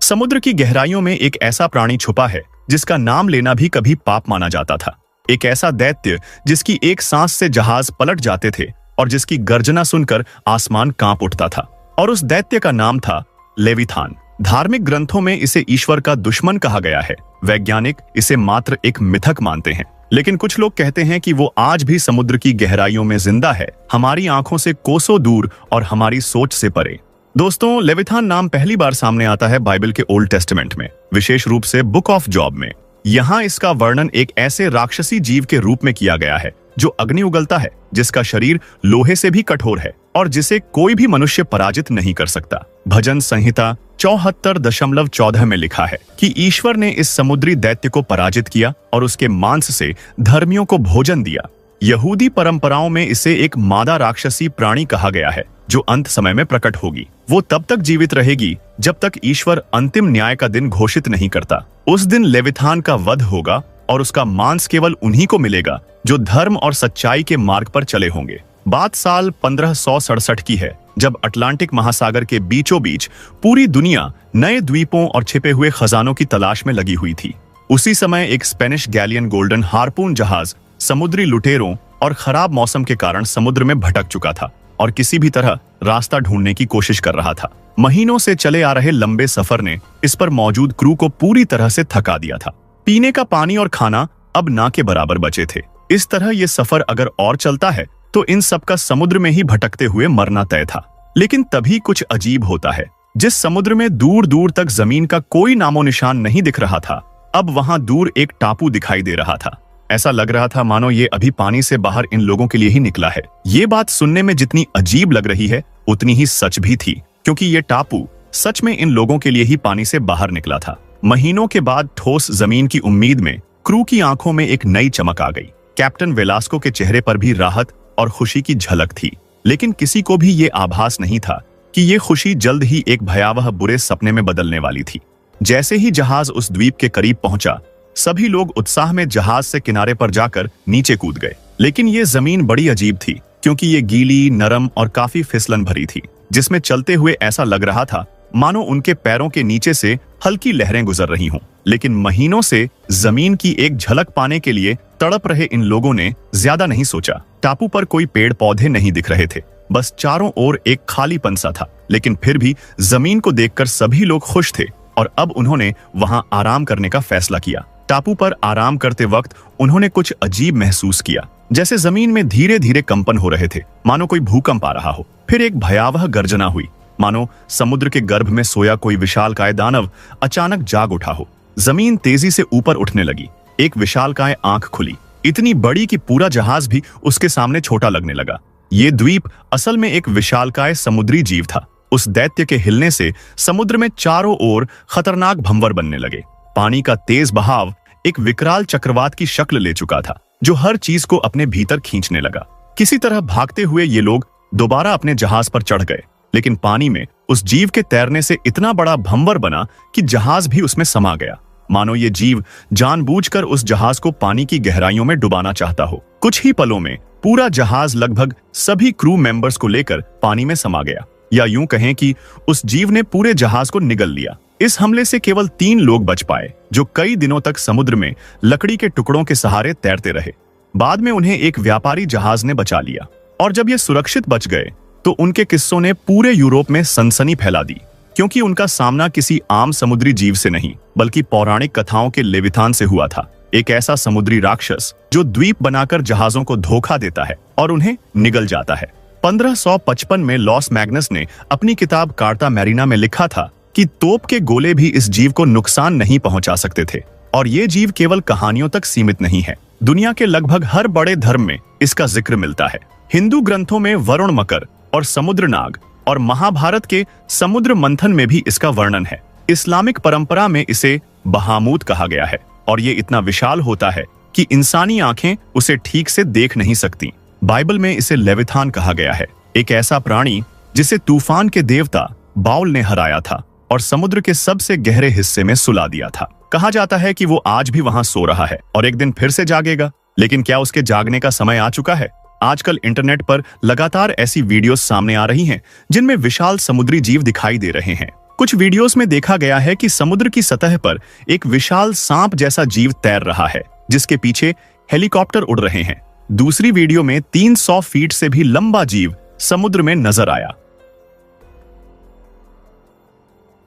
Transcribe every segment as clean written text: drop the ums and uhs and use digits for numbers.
समुद्र की गहराइयों में एक ऐसा प्राणी छुपा है जिसका नाम लेना भी कभी पाप माना जाता था। एक ऐसा दैत्य जिसकी एक सांस से जहाज पलट जाते थे और जिसकी गर्जना सुनकर आसमान कांप उठता था। और उस दैत्य का नाम था लेविथान। धार्मिक ग्रंथों में इसे ईश्वर का दुश्मन कहा गया है। वैज्ञानिक इसे मात्र एक मिथक मानते हैं, लेकिन कुछ लोग कहते हैं कि वो आज भी समुद्र की गहराइयों में जिंदा है, हमारी आंखों से कोसों दूर और हमारी सोच से परे। दोस्तों, लेविथान नाम पहली बार सामने आता है बाइबल के ओल्ड टेस्टामेंट में, विशेष रूप से बुक ऑफ जॉब में। यहाँ इसका वर्णन एक ऐसे राक्षसी जीव के रूप में किया गया है जो अग्नि उगलता है, जिसका शरीर लोहे से भी कठोर है और जिसे कोई भी मनुष्य पराजित नहीं कर सकता। भजन संहिता 74:14 में लिखा है कि ईश्वर ने इस समुद्री दैत्य को पराजित किया और उसके मांस से धर्मियों को भोजन दिया। यहूदी परंपराओं में इसे एक मादा राक्षसी प्राणी कहा गया है जो अंत समय में प्रकट होगी। वो तब तक जीवित रहेगी जब तक ईश्वर अंतिम न्याय का दिन घोषित नहीं करता। उस दिन लेविथान का वध होगा और उसका मांस केवल उन्हीं को मिलेगा जो धर्म और सच्चाई के मार्ग पर चले होंगे। बात साल 1567 की है, जब अटलांटिक महासागर के बीचों बीच पूरी दुनिया नए द्वीपों और छिपे हुए खजानों की तलाश में लगी हुई थी। उसी समय एक स्पेनिश गैलियन गोल्डन हार्पून जहाज समुद्री लुटेरों और खराब मौसम के कारण समुद्र में भटक चुका था और किसी भी तरह रास्ता ढूंढने की कोशिश कर रहा था। महीनों से चले आ रहे लंबे सफर ने इस पर मौजूद क्रू को पूरी तरह से थका दिया था। पीने का पानी और खाना अब ना के बराबर बचे थे। इस तरह ये सफर अगर और चलता है तो इन सब का समुद्र में ही भटकते हुए मरना तय था। लेकिन तभी कुछ अजीब होता है। जिस समुद्र में दूर दूर तक जमीन का कोई नामो निशान नहीं दिख रहा था, अब वहां दूर एक टापू दिखाई दे रहा था। ऐसा लग रहा था मानो ये अभी पानी से बाहर इन लोगों के लिए ही निकला है। ये बात सुनने में जितनी अजीब लग रही है उतनी ही सच भी थी, क्योंकि ये टापू सच में इन लोगों के लिए ही पानी से बाहर निकला था। महीनों के बाद ठोस जमीन की उम्मीद में क्रू की आंखों में एक नई चमक आ गई। कैप्टन वेलास्को के चेहरे पर भी राहत और खुशी की झलक थी, लेकिन किसी को भी ये आभास नहीं था कि ये खुशी जल्द ही एक भयावह बुरे सपने में बदलने वाली थी। जैसे ही जहाज उस द्वीप के करीब पहुंचा, सभी लोग उत्साह में जहाज से किनारे पर जाकर नीचे कूद गए। लेकिन ये जमीन बड़ी अजीब थी, क्योंकि ये गीली, नरम और काफी फिसलन भरी थी, जिसमें चलते हुए ऐसा लग रहा था मानो उनके पैरों के नीचे से हल्की लहरें गुजर रही हों। लेकिन महीनों से जमीन की एक झलक पाने के लिए तड़प रहे इन लोगों ने ज्यादा नहीं सोचा। टापू पर कोई पेड़ पौधे नहीं दिख रहे थे, बस चारों ओर एक खालीपन सा था। लेकिन फिर भी जमीन को देखकर सभी लोग खुश थे और अब उन्होंने वहां आराम करने का फैसला किया। टापू पर आराम करते वक्त उन्होंने कुछ अजीब महसूस किया, जैसे जमीन में धीरे धीरे कंपन हो रहे थे, मानो कोई भूकंप आ रहा हो। फिर एक भयावह गर्जना हुई, मानो समुद्र के गर्भ में सोया कोई विशालकाय दानव अचानक जाग उठा हो। जमीन तेजी से ऊपर उठने लगी। एक विशालकाय आंख खुली, इतनी बड़ी कि पूरा जहाज भी उसके सामने छोटा लगने लगा। ये द्वीप असल में एक विशालकाय समुद्री जीव था। उस दैत्य के हिलने से समुद्र में चारों ओर खतरनाक भंवर बनने लगे। पानी का तेज बहाव एक विकराल चक्रवात की शक्ल ले चुका था, जो हर चीज को अपने भीतर खींचने लगा। किसी तरह भागते हुए ये लोग दोबारा अपने जहाज पर चढ़ गए, लेकिन पानी में उस जीव के तैरने से इतना बड़ा भंवर बना कि जहाज भी उसमें समा गया, मानो ये जीव जानबूझकर उस जहाज को पानी की गहराइयों में डुबाना चाहता हो। कुछ ही पलों में पूरा जहाज लगभग सभी क्रू मेंबर्स को लेकर पानी में समा गया, या यूं कहें कि उस जीव ने पूरे जहाज को निगल लिया। इस हमले से केवल 3 लोग बच पाए, जो कई दिनों तक समुद्र में लकड़ी के टुकड़ों के सहारे तैरते रहे। बाद में उन्हें एक व्यापारी जहाज ने बचा लिया, और जब ये सुरक्षित बच गए तो उनके किस्सों ने पूरे यूरोप में सनसनी फैला दी, क्योंकि उनका सामना किसी आम समुद्री जीव से नहीं, बल्कि पौराणिक कथाओं के लेविथान से हुआ था। एक ऐसा समुद्री राक्षस जो द्वीप बनाकर जहाजों को धोखा देता है और उन्हें निगल जाता है। 1555 में लॉस मैग्नस ने अपनी किताब कार्टा मैरिना में लिखा था कि तोप के गोले भी इस जीव को नुकसान नहीं पहुंचा सकते थे। और ये जीव केवल कहानियों तक सीमित नहीं है, दुनिया के लगभग हर बड़े धर्म में इसका जिक्र मिलता है। हिंदू ग्रंथों में वरुण मकर और समुद्र नाग, और महाभारत के समुद्र मंथन में भी इसका वर्णन है। इस्लामिक परंपरा में इसे बहामूत कहा गया है, और ये इतना विशाल होता है कि इंसानी आंखें उसे ठीक से देख नहीं सकती। बाइबल में इसे लेविथान कहा गया है, एक ऐसा प्राणी जिसे तूफान के देवता बाउल ने हराया था और समुद्र के सबसे गहरे हिस्से में सुला दिया था। कहा जाता है कि वो आज भी वहां सो रहा है और एक दिन फिर से जागेगा। लेकिन क्या उसके जागने का समय आ चुका है? आजकल इंटरनेट पर लगातार ऐसी वीडियोस सामने आ रही हैं जिनमें विशाल समुद्री जीव दिखाई दे रहे हैं। कुछ वीडियोस में देखा गया है कि समुद्र की सतह पर एक विशाल सांप जैसा जीव तैर रहा है, जिसके पीछे हेलीकॉप्टर उड़ रहे हैं। दूसरी वीडियो में 300 फीट से भी लंबा जीव समुद्र में नजर आया।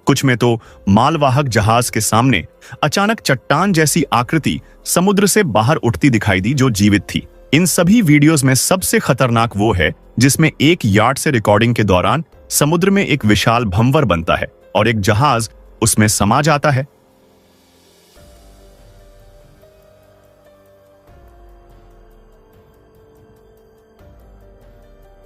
कुछ में तो मालवाहक जहाज के सामने अचानक चट्टान जैसी आकृति समुद्र से बाहर उठती दिखाई दी, जो जीवित थी। इन सभी वीडियोस में सबसे खतरनाक वो है जिसमें एक यार्ड से रिकॉर्डिंग के दौरान समुद्र में एक विशाल भंवर बनता है और एक जहाज उसमें समा जाता है।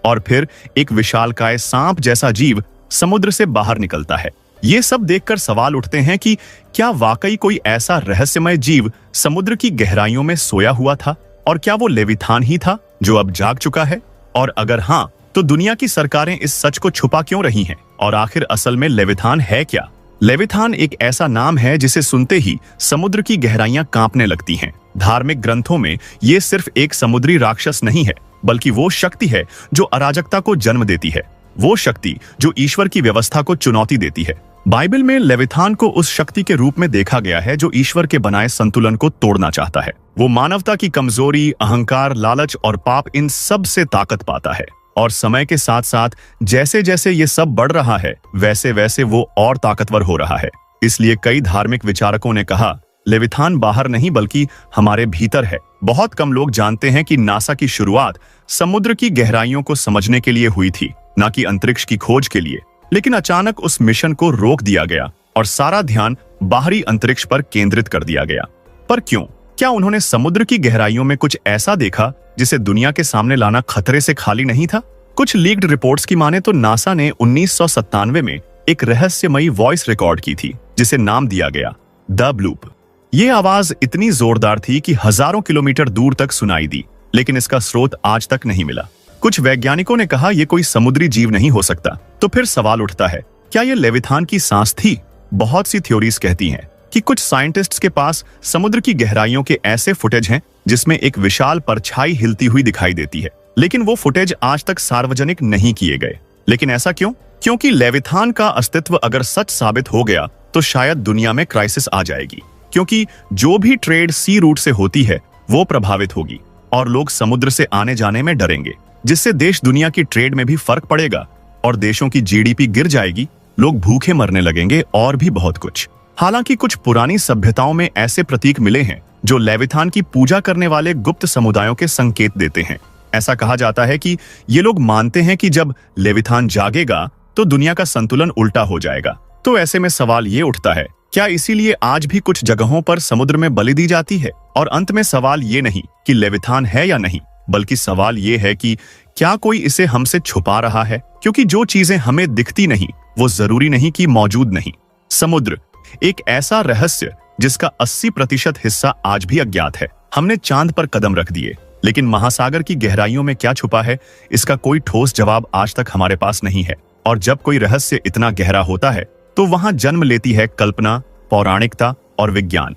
और फिर एक विशालकाय सांप जैसा जीव समुद्र से बाहर निकलता है। ये सब देखकर सवाल उठते हैं कि क्या वाकई कोई ऐसा रहस्यमय जीव समुद्र की गहराइयों में सोया हुआ था, और क्या वो लेविथान ही था जो अब जाग चुका है? और अगर हां, तो दुनिया की सरकारें इस सच को छुपा क्यों रही हैं? और आखिर असल में लेविथान है क्या? लेविथान एक ऐसा नाम है जिसे सुनते ही समुद्र की गहराइयां कांपने लगती हैं। धार्मिक ग्रंथों में ये सिर्फ एक समुद्री राक्षस नहीं है, बल्कि वो शक्ति है जो अराजकता को जन्म देती है, वो शक्ति जो ईश्वर की व्यवस्था को चुनौती देती है। बाइबल में लेविथान को उस शक्ति के रूप में देखा गया है जो ईश्वर के बनाए संतुलन को तोड़ना चाहता है। वो मानवता की कमजोरी, अहंकार, लालच और पाप, इन सब से ताकत पाता है। और समय के साथ साथ जैसे जैसे ये सब बढ़ रहा है, वैसे वैसे वो और ताकतवर हो रहा है। इसलिए कई धार्मिक विचारकों ने कहा, लेविथान बाहर नहीं बल्कि हमारे भीतर है। बहुत कम लोग जानते हैं कि नासा की शुरुआत समुद्र की गहराइयों को समझने के लिए हुई थी, न कि अंतरिक्ष की खोज के लिए। लेकिन अचानक उस मिशन को रोक दिया गया और सारा ध्यान बाहरी अंतरिक्ष पर केंद्रित कर दिया गया। पर क्यों? क्या उन्होंने समुद्र की गहराइयों में कुछ ऐसा देखा जिसे दुनिया के सामने लाना खतरे से खाली नहीं था? कुछ लीक्ड रिपोर्ट्स की माने तो नासा ने 1997 में एक रहस्यमयी वॉइस रिकॉर्ड की थी, जिसे नाम दिया गया द ब्लूप। ये आवाज इतनी जोरदार थी कि हजारों किलोमीटर दूर तक सुनाई दी, लेकिन इसका स्रोत आज तक नहीं मिला। कुछ वैज्ञानिकों ने कहा यह कोई समुद्री जीव नहीं हो सकता। तो फिर सवाल उठता है, क्या यह लेविथान की सांस थी? बहुत सी थ्योरीज कहती हैं कि कुछ साइंटिस्ट्स के पास समुद्र की गहराइयों के ऐसे फुटेज हैं जिसमें एक विशाल परछाई हिलती हुई दिखाई देती है, लेकिन वो फुटेज आज तक सार्वजनिक नहीं किए गए। लेकिन ऐसा क्यों? क्योंकि लेविथान का अस्तित्व अगर सच साबित हो गया तो शायद दुनिया में क्राइसिस आ जाएगी, क्योंकि जो भी ट्रेड सी रूट से होती है वो प्रभावित होगी और लोग समुद्र से आने जाने में डरेंगे, जिससे देश दुनिया की ट्रेड में भी फर्क पड़ेगा और देशों की जीडीपी गिर जाएगी, लोग भूखे मरने लगेंगे और भी बहुत कुछ। हालांकि कुछ पुरानी सभ्यताओं में ऐसे प्रतीक मिले हैं जो लेविथान की पूजा करने वाले गुप्त समुदायों के संकेत देते हैं। ऐसा कहा जाता है कि ये लोग मानते हैं कि जब लेविथान जागेगा तो दुनिया का संतुलन उल्टा हो जाएगा। तो ऐसे में सवाल ये उठता है, क्या इसीलिए आज भी कुछ जगहों पर समुद्र में बलि दी जाती है? और अंत में सवाल ये नहीं कि लेविथान है या नहीं, बल्कि सवाल ये है कि क्या कोई इसे हमसे छुपा रहा है? क्योंकि जो चीजें हमें दिखती नहीं वो जरूरी नहीं कि मौजूद नहीं। समुद्र एक ऐसा रहस्य जिसका 80% हिस्सा आज भी अज्ञात है। हमने चांद पर कदम रख दिए, लेकिन महासागर की गहराइयों में क्या छुपा है, इसका कोई ठोस जवाब आज तक हमारे पास नहीं है। और जब कोई रहस्य इतना गहरा होता है तो वहां जन्म लेती है कल्पना, पौराणिकता और विज्ञान।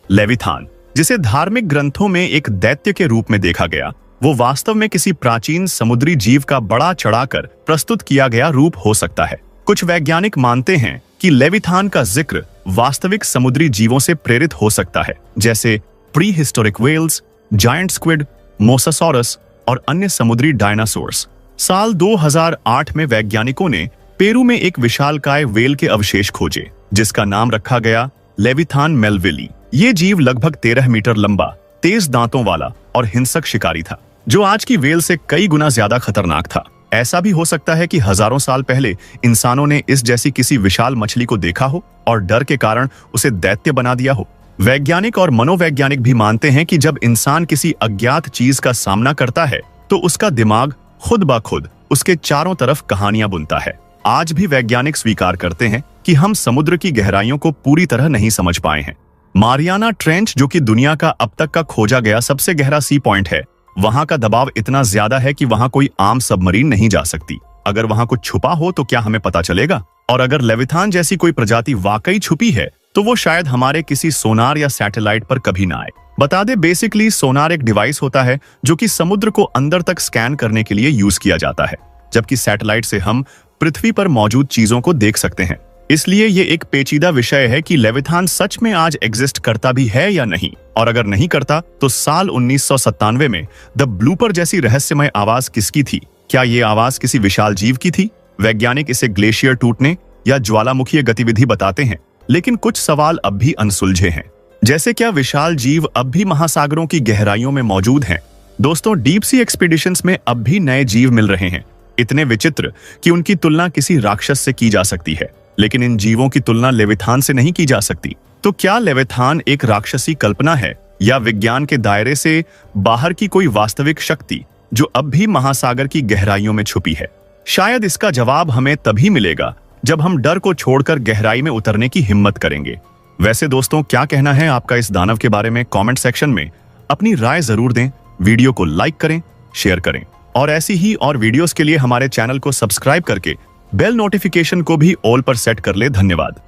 लेविथान, जिसे धार्मिक ग्रंथों में एक दैत्य के रूप में देखा गया, वो वास्तव में किसी प्राचीन समुद्री जीव का बड़ा चढ़ाकर प्रस्तुत किया गया रूप हो सकता है। कुछ वैज्ञानिक मानते हैं कि लेविथान का जिक्र वास्तविक समुद्री जीवों से प्रेरित हो सकता है, जैसे pre historic whales, giant squid, mosasaurus और अन्य समुद्री डायनासोर्स। साल 2008 में वैज्ञानिकों ने पेरू में एक विशालकाय व्हेल के अवशेष खोजे, जिसका नाम रखा गया लेविथान मेलविली। ये जीव लगभग 13 मीटर लंबा, तेज दांतों वाला और हिंसक शिकारी था, जो आज की व्हेल से कई गुना ज्यादा खतरनाक था। ऐसा भी हो सकता है कि हजारों साल पहले इंसानों ने इस जैसी किसी विशाल मछली को देखा हो और डर के कारण उसे दैत्य बना दिया हो। वैज्ञानिक और मनोवैज्ञानिक भी मानते हैं कि जब इंसान किसी अज्ञात चीज का सामना करता है तो उसका दिमाग खुद ब खुद उसके चारों तरफ कहानियां बुनता है। आज भी वैज्ञानिक स्वीकार करते हैं कि हम समुद्र की गहराइयों को पूरी तरह नहीं समझ पाए हैं। मारियाना ट्रेंच, जो कि दुनिया का अब तक का खोजा गया सबसे गहरा सी पॉइंट है, वहां का दबाव इतना ज्यादा है कि वहां कोई आम सबमरीन नहीं जा सकती। अगर वहां कुछ छुपा हो तो क्या हमें पता चलेगा? और अगर लेविथान जैसी कोई प्रजाति वाकई छुपी है तो वो शायद हमारे किसी सोनार या सैटेलाइट पर कभी ना आए। बता दे, बेसिकली सोनार एक डिवाइस होता है जो कि समुद्र को अंदर तक स्कैन करने के लिए यूज किया जाता है, जबकि सैटेलाइट से हम पृथ्वी पर मौजूद चीजों को देख सकते हैं। इसलिए ये एक पेचीदा विषय है कि लेविथान सच में आज एग्जिस्ट करता भी है या नहीं, और अगर नहीं करता तो साल 1997 में द ब्लूपर जैसी रहस्यमय आवाज किसकी थी? क्या ये आवाज किसी विशाल जीव की थी? वैज्ञानिक इसे ग्लेशियर टूटने या ज्वालामुखीय गतिविधि बताते हैं, लेकिन कुछ सवाल अब भी अनसुलझे हैं। जैसे क्या विशाल जीव अब भी महासागरों की गहराइयों में मौजूद हैं? दोस्तों, डीप सी एक्सपीडिशंस में अब भी नए जीव मिल रहे हैं, इतने विचित्र कि उनकी तुलना किसी राक्षस से की जा सकती है, लेकिन इन जीवों की तुलना लेविथान से नहीं की जा सकती। तो क्या लेविथान एक राक्षसी कल्पना है या विज्ञान के दायरे से बाहर की कोई वास्तविक शक्ति जो अब भी महासागर की गहराइयों में छुपी है? शायद इसका जवाब हमें तभी मिलेगा जब हम डर को छोड़कर गहराई में उतरने की हिम्मत करेंगे। वैसे दोस्तों, क्या कहना है आपका इस दानव के बारे में? कमेंट सेक्शन में अपनी राय जरूर दें। वीडियो को लाइक करें, शेयर करें और ऐसी ही और वीडियोस के लिए हमारे चैनल को सब्सक्राइब करके बेल नोटिफिकेशन को भी ऑल पर सेट कर ले। धन्यवाद।